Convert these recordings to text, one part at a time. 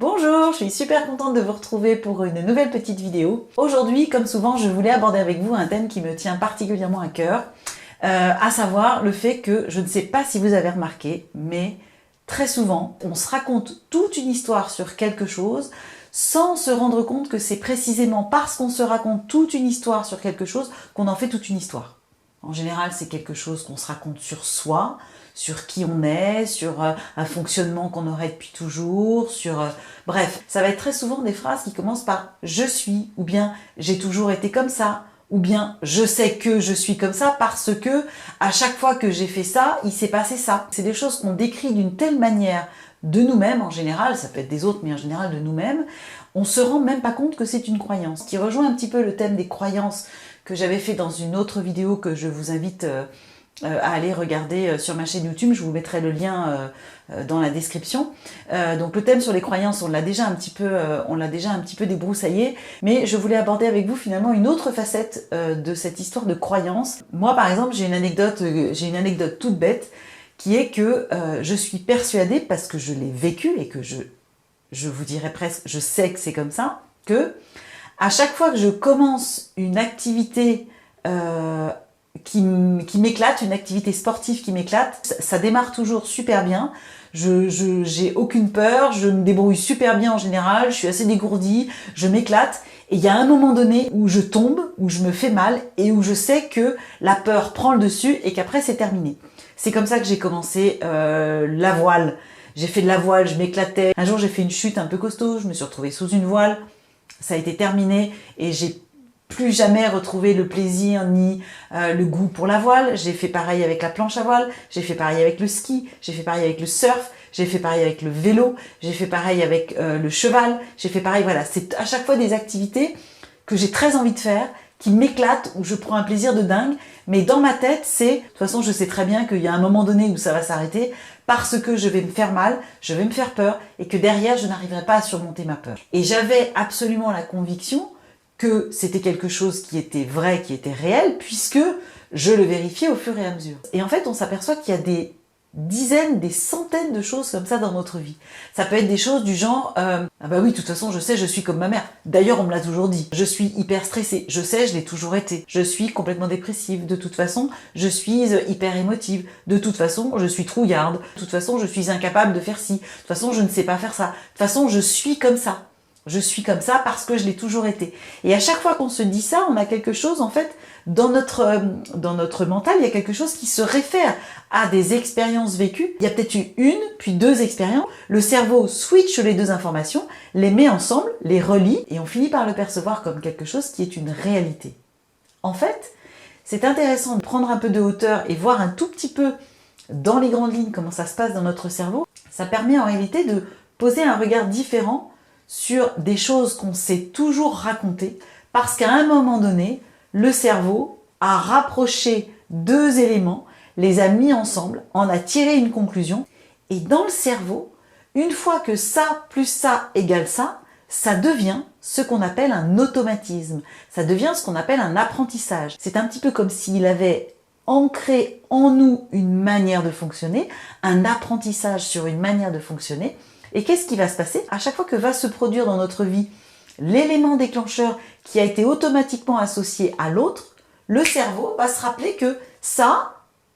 Bonjour, je suis super contente de vous retrouver pour une nouvelle petite vidéo. Aujourd'hui, comme souvent, je voulais aborder avec vous un thème qui me tient particulièrement à cœur, à savoir le fait que, je ne sais pas si vous avez remarqué, mais très souvent, on se raconte toute une histoire sur quelque chose sans se rendre compte que c'est précisément parce qu'on se raconte toute une histoire sur quelque chose qu'on en fait toute une histoire. En général, c'est quelque chose qu'on se raconte sur soi, sur qui on est, sur un fonctionnement qu'on aurait depuis toujours, bref, ça va être très souvent des phrases qui commencent par « je suis » ou bien « j'ai toujours été comme ça » ou bien « je sais que je suis comme ça parce que à chaque fois que j'ai fait ça, il s'est passé ça ». C'est des choses qu'on décrit d'une telle manière de nous-mêmes en général, ça peut être des autres, mais en général de nous-mêmes, on se rend même pas compte que c'est une croyance, qui rejoint un petit peu le thème des croyances que j'avais fait dans une autre vidéo que je vous invite à aller regarder sur ma chaîne YouTube. Je vous mettrai le lien dans la description. Donc le thème sur les croyances, on l'a déjà un petit peu débroussaillé, mais je voulais aborder avec vous finalement une autre facette de cette histoire de croyances. Moi par exemple, j'ai une anecdote toute bête, qui est que je suis persuadée, parce que je l'ai vécu et que je vous dirais presque, je sais que c'est comme ça, que à chaque fois que je commence une activité qui m'éclate, une activité sportive qui m'éclate, ça démarre toujours super bien, j'ai aucune peur, je me débrouille super bien en général, je suis assez dégourdie, je m'éclate, et il y a un moment donné où je tombe, où je me fais mal, et où je sais que la peur prend le dessus et qu'après c'est terminé. C'est comme ça que j'ai commencé la voile. J'ai fait de la voile, je m'éclatais. Un jour j'ai fait une chute un peu costaud, je me suis retrouvée sous une voile, ça a été terminé et j'ai plus jamais retrouvé le plaisir ni le goût pour la voile. J'ai fait pareil avec la planche à voile, j'ai fait pareil avec le ski, j'ai fait pareil avec le surf, j'ai fait pareil avec le vélo, j'ai fait pareil avec le cheval, j'ai fait pareil, voilà. C'est à chaque fois des activités que j'ai très envie de faire, qui m'éclatent, où je prends un plaisir de dingue, mais dans ma tête, c'est, de toute façon, je sais très bien qu'il y a un moment donné où ça va s'arrêter, parce que je vais me faire mal, je vais me faire peur, et que derrière, je n'arriverai pas à surmonter ma peur. Et j'avais absolument la conviction que c'était quelque chose qui était vrai, qui était réel, puisque je le vérifiais au fur et à mesure. Et en fait, on s'aperçoit qu'il y a des dizaines, des centaines de choses comme ça dans notre vie. Ça peut être des choses du genre ah bah oui, de toute façon, je sais, je suis comme ma mère. D'ailleurs, on me l'a toujours dit. Je suis hyper stressée. Je sais, je l'ai toujours été. Je suis complètement dépressive. De toute façon, je suis hyper émotive. De toute façon, je suis trouillarde. De toute façon, je suis incapable de faire ci. De toute façon, je ne sais pas faire ça. De toute façon, je suis comme ça. Je suis comme ça parce que je l'ai toujours été. Et à chaque fois qu'on se dit ça, on a quelque chose, en fait, dans notre mental, il y a quelque chose qui se réfère à des expériences vécues. Il y a peut-être eu une, puis deux expériences. Le cerveau switch les deux informations, les met ensemble, les relie, et on finit par le percevoir comme quelque chose qui est une réalité. En fait, c'est intéressant de prendre un peu de hauteur et voir un tout petit peu dans les grandes lignes comment ça se passe dans notre cerveau. Ça permet en réalité de poser un regard différent sur des choses qu'on s'est toujours racontées, parce qu'à un moment donné, le cerveau a rapproché deux éléments, les a mis ensemble, en a tiré une conclusion, et dans le cerveau, une fois que ça plus ça égale ça, ça devient ce qu'on appelle un automatisme, ça devient ce qu'on appelle un apprentissage. C'est un petit peu comme s'il avait ancré en nous une manière de fonctionner, un apprentissage sur une manière de fonctionner. Et qu'est-ce qui va se passer? À chaque fois que va se produire dans notre vie l'élément déclencheur qui a été automatiquement associé à l'autre, le cerveau va se rappeler que ça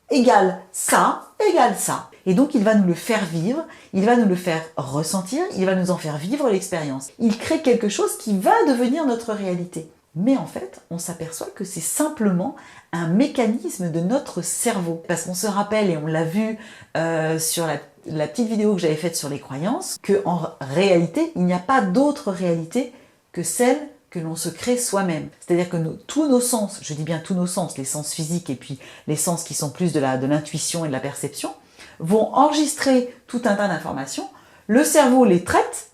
égale ça égale ça. Et donc il va nous le faire vivre, il va nous le faire ressentir, il va nous en faire vivre l'expérience. Il crée quelque chose qui va devenir notre réalité. Mais en fait, on s'aperçoit que c'est simplement un mécanisme de notre cerveau. Parce qu'on se rappelle, et on l'a vu sur la petite vidéo que j'avais faite sur les croyances, qu'en réalité, il n'y a pas d'autre réalité que celle que l'on se crée soi-même. C'est-à-dire que tous nos sens, je dis bien tous nos sens, les sens physiques et puis les sens qui sont plus de l'intuition et de la perception, vont enregistrer tout un tas d'informations, le cerveau les traite,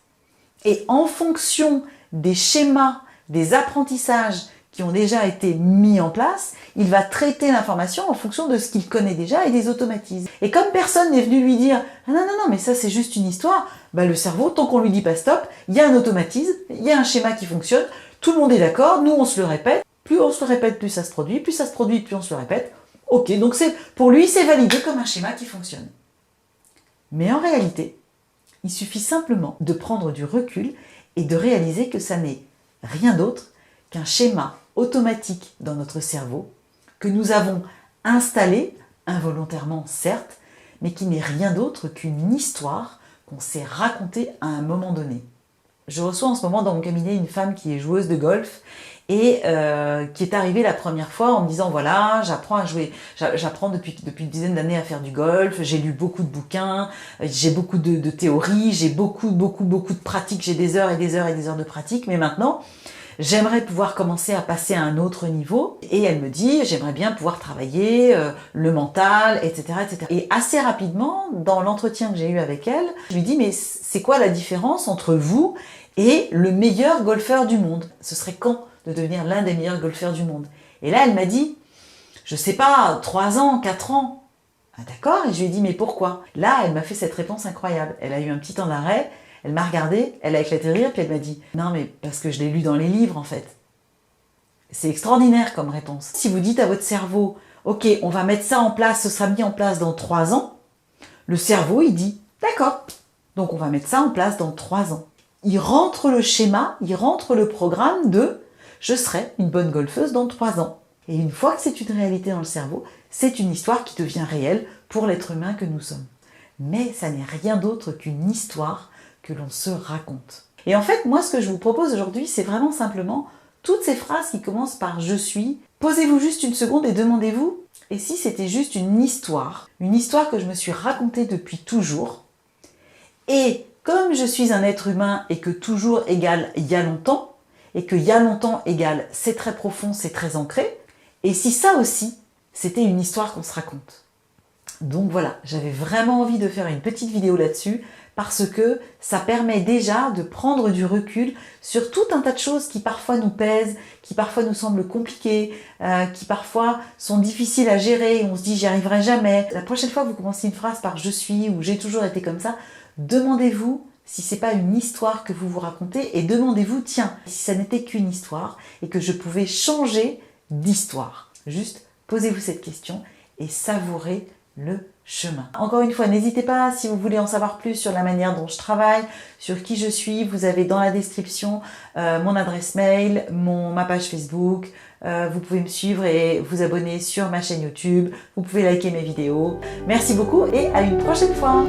et en fonction des schémas, des apprentissages qui ont déjà été mis en place, il va traiter l'information en fonction de ce qu'il connaît déjà et des automatismes. Et comme personne n'est venu lui dire « Ah non, non, non, mais ça c'est juste une histoire », bah, le cerveau, tant qu'on lui dit pas stop, il y a un automatisme, il y a un schéma qui fonctionne, tout le monde est d'accord, nous on se le répète, plus on se le répète, plus ça se produit, plus ça se produit, plus on se le répète. Ok, donc pour lui c'est validé comme un schéma qui fonctionne. Mais en réalité, Il suffit simplement de prendre du recul et de réaliser que ça n'est rien d'autre qu'un schéma automatique dans notre cerveau que nous avons installé, involontairement certes, mais qui n'est rien d'autre qu'une histoire qu'on s'est racontée à un moment donné. Je reçois en ce moment dans mon cabinet une femme qui est joueuse de golf et qui est arrivée la première fois en me disant voilà, j'apprends à jouer, j'apprends depuis une dizaine d'années à faire du golf, j'ai lu beaucoup de bouquins, j'ai beaucoup de théories, j'ai beaucoup de pratiques, j'ai des heures et des heures et des heures de pratique, mais maintenant j'aimerais pouvoir commencer à passer à un autre niveau. Et elle me dit, j'aimerais bien pouvoir travailler le mental, etc., etc. Et assez rapidement, dans l'entretien que j'ai eu avec elle, je lui dis, mais c'est quoi la différence entre vous et le meilleur golfeur du monde? Ce serait quand de devenir l'un des meilleurs golfeurs du monde? Et là, elle m'a dit, je sais pas, 3 ans, 4 ans. Ah, d'accord, et je lui ai dit, mais pourquoi? Là, elle m'a fait cette réponse incroyable. Elle a eu un petit temps d'arrêt. Elle m'a regardée, elle a éclaté de rire, puis elle m'a dit « Non, mais parce que je l'ai lu dans les livres, en fait. » C'est extraordinaire comme réponse. Si vous dites à votre cerveau « Ok, on va mettre ça en place, ce sera mis en place dans 3 ans », le cerveau, il dit « D'accord, donc on va mettre ça en place dans 3 ans. » Il rentre le schéma, il rentre le programme de « Je serai une bonne golfeuse dans 3 ans ». Et une fois que c'est une réalité dans le cerveau, c'est une histoire qui devient réelle pour l'être humain que nous sommes. Mais ça n'est rien d'autre qu'une histoire que l'on se raconte. Et en fait, moi, ce que je vous propose aujourd'hui, c'est vraiment simplement toutes ces phrases qui commencent par « je suis ». Posez-vous juste une seconde et demandez-vous, et si c'était juste une histoire que je me suis racontée depuis toujours, et comme je suis un être humain et que toujours égale il y a longtemps, et que il y a longtemps égale c'est très profond, c'est très ancré, et si ça aussi, c'était une histoire qu'on se raconte. Donc voilà, j'avais vraiment envie de faire une petite vidéo là-dessus, parce que ça permet déjà de prendre du recul sur tout un tas de choses qui parfois nous pèsent, qui parfois nous semblent compliquées, qui parfois sont difficiles à gérer et on se dit j'y arriverai jamais. La prochaine fois que vous commencez une phrase par « je suis » ou « j'ai toujours été comme ça », demandez-vous si c'est pas une histoire que vous vous racontez et demandez-vous tiens, si ça n'était qu'une histoire et que je pouvais changer d'histoire. Juste posez-vous cette question et savourez le chemin. Encore une fois, n'hésitez pas, si vous voulez en savoir plus sur la manière dont je travaille, sur qui je suis, vous avez dans la description mon adresse mail, ma page Facebook, vous pouvez me suivre et vous abonner sur ma chaîne YouTube, vous pouvez liker mes vidéos. Merci beaucoup et à une prochaine fois.